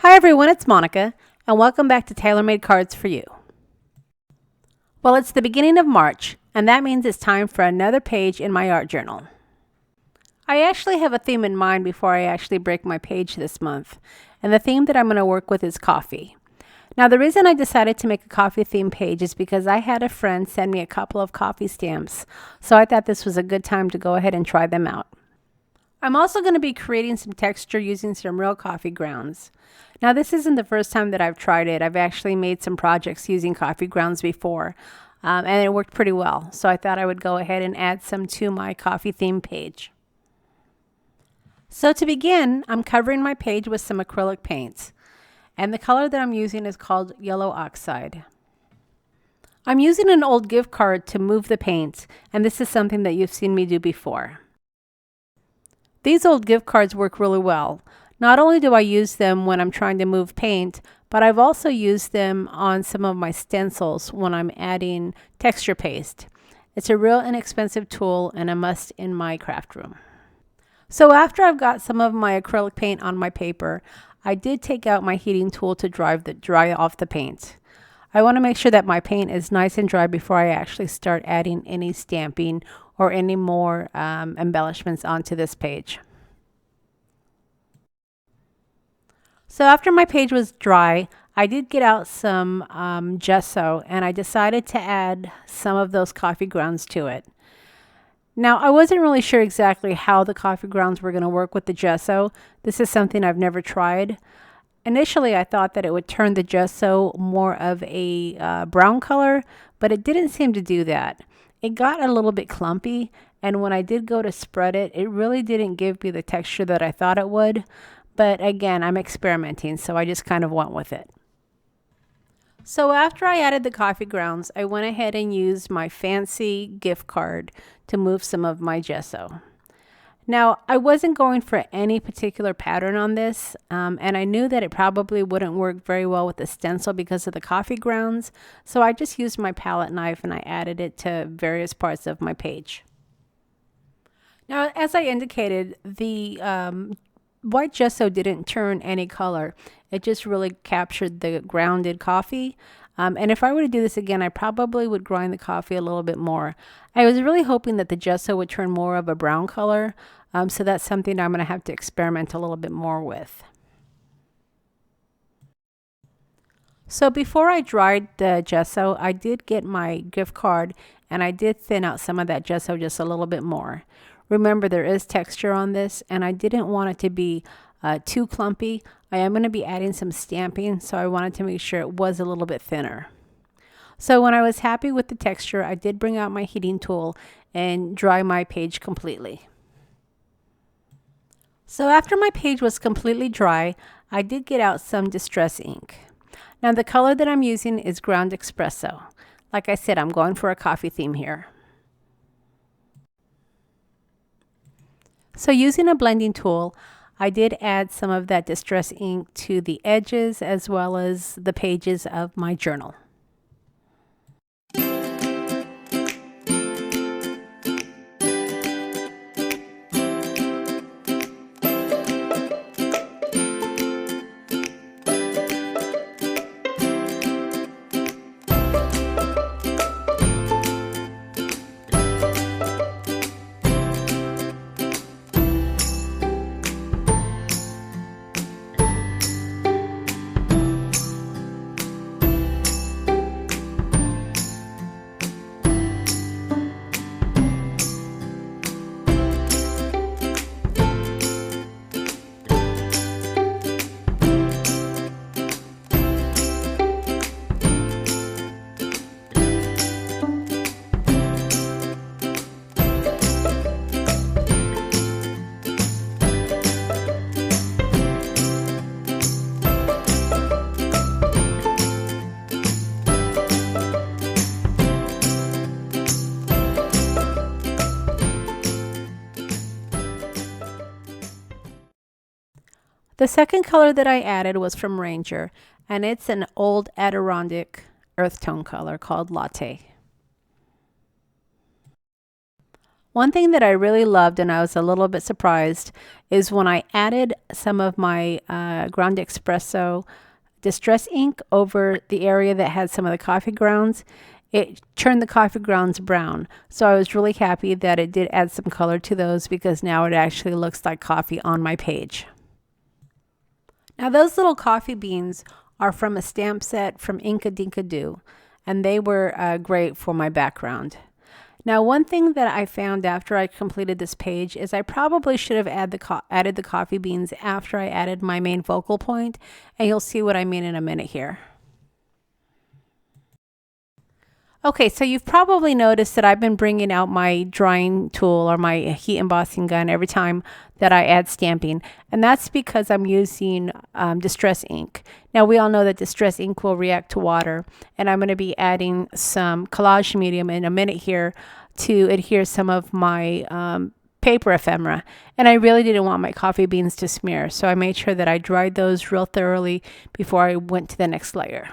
Hi everyone, it's Monica, and welcome back to Tailor-Made Cards for You. Well, it's the beginning of March, and that means it's time for another page in my art journal. I actually have a theme in mind before I actually break my page this month, and the theme that I'm going to work with is coffee. Now, the reason I decided to make a coffee theme page is because I had a friend send me a couple of coffee stamps, so I thought this was a good time to go ahead and try them out. I'm also going to be creating some texture using some real coffee grounds. Now, this isn't the first time that I've tried it. I've actually made some projects using coffee grounds before, and it worked pretty well. So I thought I would go ahead and add some to my coffee theme page. So to begin, I'm covering my page with some acrylic paints, and the color that I'm using is called Yellow Oxide. I'm using an old gift card to move the paints, and this is something that you've seen me do before. These old gift cards work really well. Not only do I use them when I'm trying to move paint, but I've also used them on some of my stencils when I'm adding texture paste. It's a real inexpensive tool and a must in my craft room. So after I've got some of my acrylic paint on my paper, I did take out my heating tool to dry off the paint. I want to make sure that my paint is nice and dry before I actually start adding any stamping or any more embellishments onto this page. So after my page was dry, I did get out some gesso, and I decided to add some of those coffee grounds to it. Now, I wasn't really sure exactly how the coffee grounds were going to work with the gesso. This is something I've never tried. Initially, I thought that it would turn the gesso more of a brown color, but it didn't seem to do that. It got a little bit clumpy, and when I did go to spread it, it really didn't give me the texture that I thought it would. But again, I'm experimenting, so I just kind of went with it. So after I added the coffee grounds, I went ahead and used my fancy gift card to move some of my gesso. Now, I wasn't going for any particular pattern on this, and I knew that it probably wouldn't work very well with the stencil because of the coffee grounds, so I just used my palette knife and I added it to various parts of my page. Now, as I indicated, the white gesso didn't turn any color. It just really captured the grounded coffee. And if I were to do this again, I probably would grind the coffee a little bit more. I was really hoping that the gesso would turn more of a brown color. So that's something I'm going to have to experiment a little bit more with. So before I dried the gesso, I did get my gift card and I did thin out some of that gesso just a little bit more. Remember, there is texture on this, and I didn't want it to be too clumpy. I am going to be adding some stamping, so I wanted to make sure it was a little bit thinner. So when I was happy with the texture, I did bring out my heating tool and dry my page completely. So after my page was completely dry, I did get out some distress ink. Now the color that I'm using is Ground Espresso. Like I said, I'm going for a coffee theme here. So using a blending tool, I did add some of that distress ink to the edges as well as the pages of my journal. The second color that I added was from Ranger, and it's an old Adirondack earth tone color called Latte. One thing that I really loved, and I was a little bit surprised, is when I added some of my ground espresso distress ink over the area that had some of the coffee grounds, it turned the coffee grounds brown. So I was really happy that it did add some color to those, because now it actually looks like coffee on my page. Now those little coffee beans are from a stamp set from Inka Dinka Doo, and they were great for my background. Now, one thing that I found after I completed this page is I probably should have added the coffee beans after I added my main focal point, and you'll see what I mean in a minute here. Okay, so you've probably noticed that I've been bringing out my drying tool or my heat embossing gun every time that I add stamping, and that's because I'm using distress ink. Now, we all know that distress ink will react to water, and I'm going to be adding some collage medium in a minute here to adhere some of my paper ephemera, and I really didn't want my coffee beans to smear, so I made sure that I dried those real thoroughly before I went to the next layer.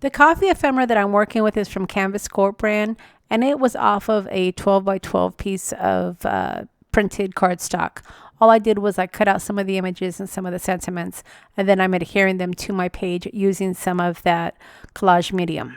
The coffee ephemera that I'm working with is from Canvas Corp brand, and it was off of a 12 by 12 piece of printed cardstock. All I did was I cut out some of the images and some of the sentiments, and then I'm adhering them to my page using some of that collage medium.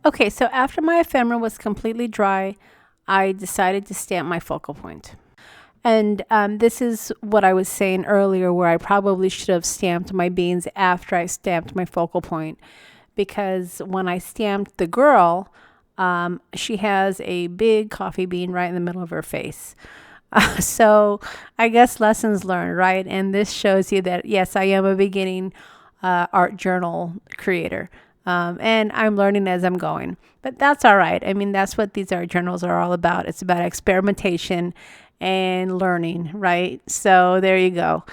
Okay, so after my ephemera was completely dry, I decided to stamp my focal point. And this is what I was saying earlier, where I probably should have stamped my beans after I stamped my focal point, because when I stamped the girl, she has a big coffee bean right in the middle of her face. So I guess lessons learned, right? And this shows you that, yes, I am a beginning art journal creator. And I'm learning as I'm going, but that's all right. I mean, that's what these art journals are all about. It's about experimentation and learning, right? So there you go.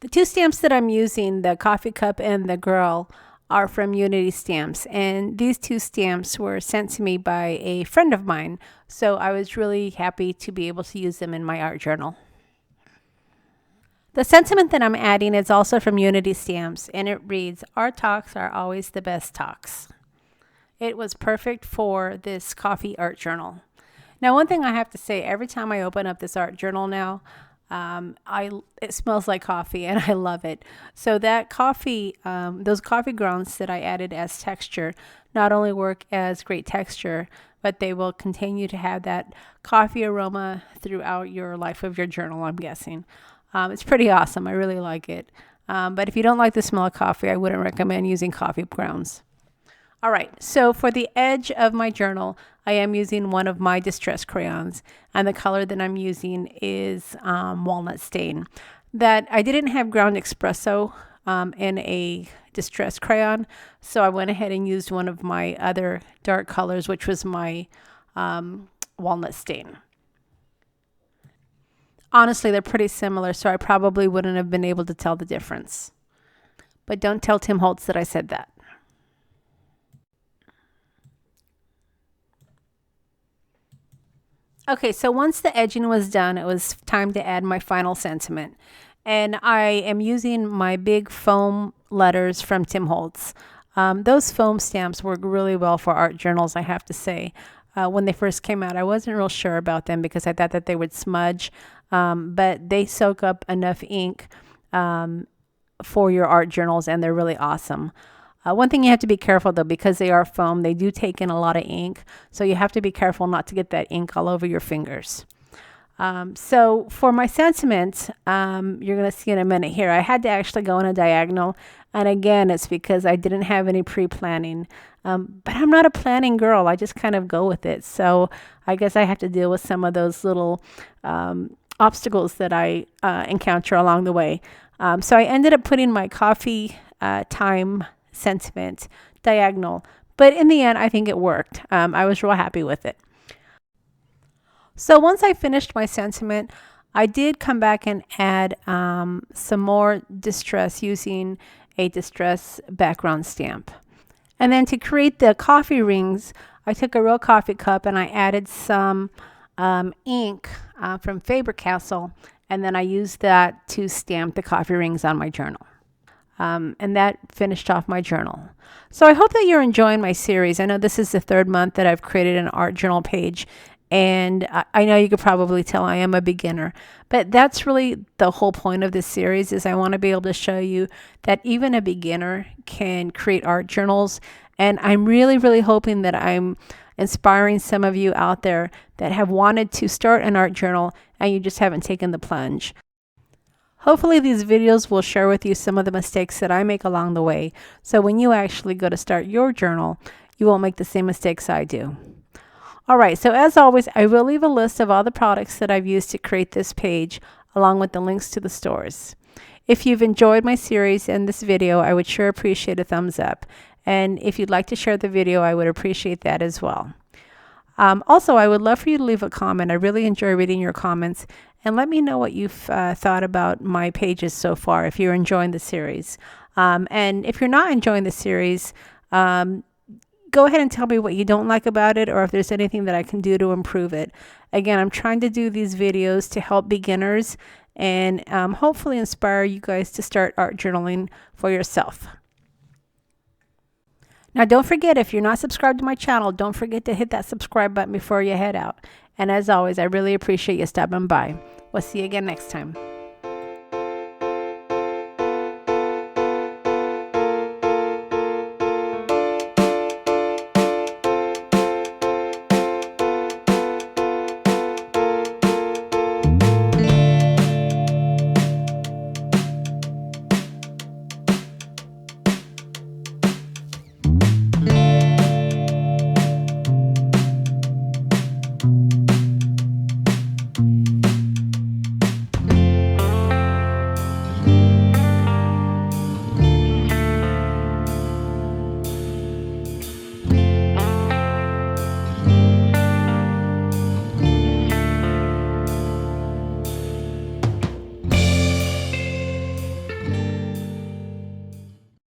The two stamps that I'm using, the coffee cup and the girl, are from Unity Stamps, and these two stamps were sent to me by a friend of mine, so I was really happy to be able to use them in my art journal. The sentiment that I'm adding is also from Unity Stamps, and it reads, "Our talks are always the best talks." It was perfect for this coffee art journal. Now, one thing I have to say, every time I open up this art journal now, it smells like coffee and I love it. So that coffee, those coffee grounds that I added as texture not only work as great texture, but they will continue to have that coffee aroma throughout your life of your journal, I'm guessing. It's pretty awesome. I really like it. But if you don't like the smell of coffee, I wouldn't recommend using coffee grounds. All right, so for the edge of my journal, I am using one of my distress crayons, and the color that I'm using is Walnut Stain. That I didn't have ground espresso in a distress crayon, so I went ahead and used one of my other dark colors, which was my Walnut Stain. Honestly, they're pretty similar, so I probably wouldn't have been able to tell the difference. But don't tell Tim Holtz that I said that. Okay, so once the edging was done, it was time to add my final sentiment. And I am using my big foam letters from Tim Holtz. Those foam stamps work really well for art journals, I have to say. When they first came out, I wasn't real sure about them because I thought that they would smudge, but they soak up enough ink for your art journals, and they're really awesome. One thing you have to be careful though, because they are foam, they do take in a lot of ink. So you have to be careful not to get that ink all over your fingers. So for my sentiment, you're going to see in a minute here, I had to actually go in a diagonal. And again, it's because I didn't have any pre-planning. But I'm not a planning girl. I just kind of go with it. So I guess I have to deal with some of those little obstacles that I encounter along the way. So I ended up putting my coffee time sentiment diagonal, but in the end I think it worked. I was real happy with it. So once I finished my sentiment, I did come back and add some more distress using a distress background stamp. And then to create the coffee rings, I took a real coffee cup and I added some ink from Faber-Castell, and then I used that to stamp the coffee rings on my journal. And that finished off my journal. So I hope that you're enjoying my series. I know this is the third month that I've created an art journal page, and I know you could probably tell I am a beginner, but that's really the whole point of this series, is I want to be able to show you that even a beginner can create art journals. And I'm really, really hoping that I'm inspiring some of you out there that have wanted to start an art journal and you just haven't taken the plunge. Hopefully these videos will share with you some of the mistakes that I make along the way, so when you actually go to start your journal, you won't make the same mistakes I do. Alright, so as always, I will leave a list of all the products that I've used to create this page, along with the links to the stores. If you've enjoyed my series and this video, I would sure appreciate a thumbs up. And if you'd like to share the video, I would appreciate that as well. Also, I would love for you to leave a comment. I really enjoy reading your comments. And let me know what you've thought about my pages so far, if you're enjoying the series. And if you're not enjoying the series, go ahead and tell me what you don't like about it, or if there's anything that I can do to improve it. Again, I'm trying to do these videos to help beginners and hopefully inspire you guys to start art journaling for yourself. Now, don't forget, if you're not subscribed to my channel, don't forget to hit that subscribe button before you head out. And as always, I really appreciate you stopping by. We'll see you again next time.